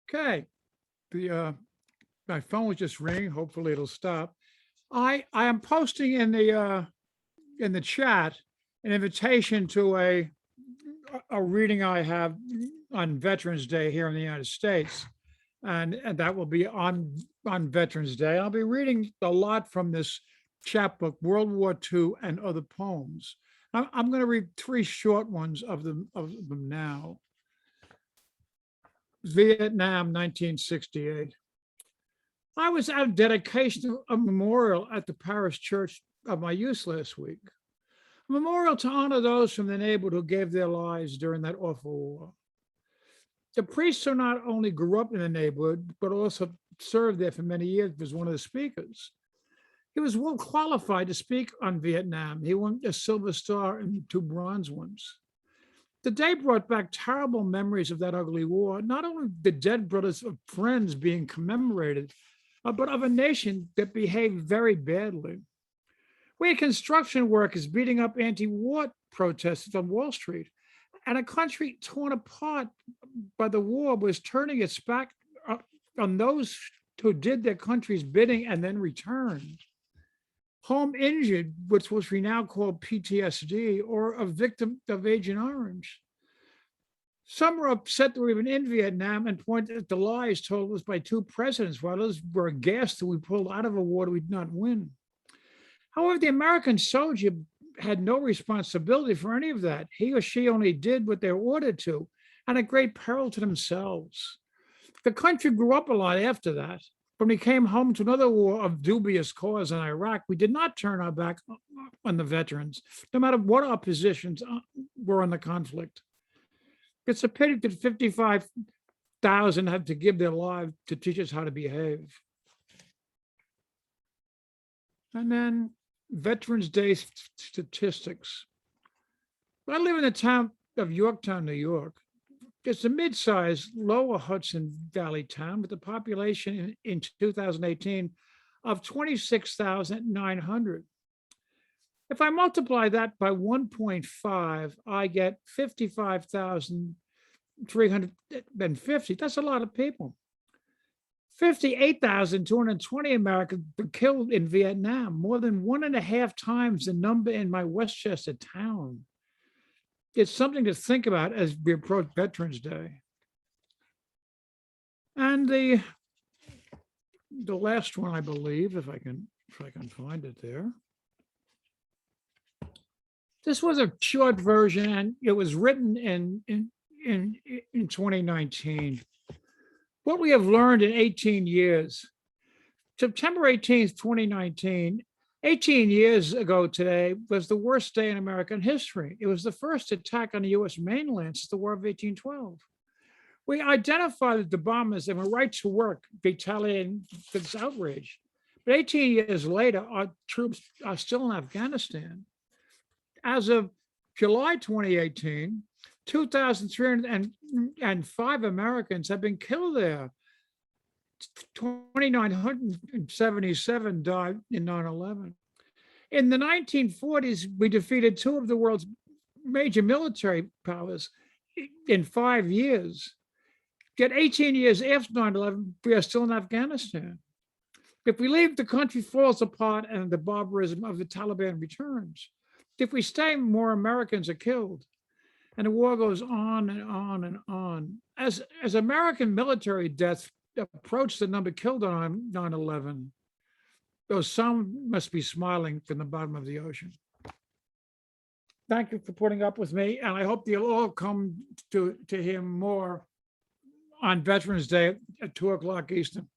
Okay, the my phone was just ringing. Hopefully it'll stop. I am posting in the chat an invitation to a reading I have on Veterans Day here in the United States, and that will be on Veterans Day. I'll be reading a lot from this chapbook, World War II and Other Poems. I'm going to read three short ones of them now. Vietnam, 1968. I was at a dedication of a memorial at the parish church of my youth last week. A memorial to honor those from the neighborhood who gave their lives during that awful war. The priest who not only grew up in the neighborhood, but also served there for many years was one of the speakers. He was well qualified to speak on Vietnam. He won a Silver Star and two bronze ones. The day brought back terrible memories of that ugly war, not only the dead brothers of friends being commemorated, but of a nation that behaved very badly. We had construction workers beating up anti-war protesters on Wall Street, and a country torn apart by the war was turning its back on those who did their country's bidding and then returned. Home injured, which we now call PTSD, or a victim of Agent Orange. Some were upset that we were in Vietnam and pointed at the lies told us by two presidents, while others were aghast that we pulled out of a war that we did not win. However, the American soldier had no responsibility for any of that. He or she only did what they were ordered to, and at great peril to themselves. The country grew up a lot after that. When we came home to another war of dubious cause in Iraq, we did not turn our back on the veterans, no matter what our positions were on the conflict. It's a pity that 55,000 had to give their lives to teach us how to behave. And then Veterans Day statistics. I live in the town of Yorktown, New York. It's a mid-sized lower Hudson Valley town with a population in 2018 of 26,900. If I multiply that by 1.5, I get 55,350. That's a lot of people. 58,220 Americans were killed in Vietnam, more than 1.5 times the number in my Westchester town. It's something to think about as we approach Veterans Day. And the last one, I believe, if I can find it there. This was a short version, and it was written in 2019. What we have learned in 18 years. September 18th, 2019, 18 years ago today was the worst day in American history. It was the first attack on the US mainland since the War of 1812. We identified the bombers and were right to work retaliating for this outrage. But 18 years later, our troops are still in Afghanistan. As of July 2018, 2,305 Americans have been killed there. 2,977 died in 9/11. In the 1940s, we defeated two of the world's major military powers in 5 years. Yet 18 years after 9/11, we are still in Afghanistan. If we leave, the country falls apart and the barbarism of the Taliban returns. If we stay, more Americans are killed. And the war goes on and on and on. As American military deaths approach the number killed on 9/11, though some must be smiling from the bottom of the ocean. Thank you for putting up with me, and I hope you'll all come to hear more on Veterans Day at 2 o'clock Eastern.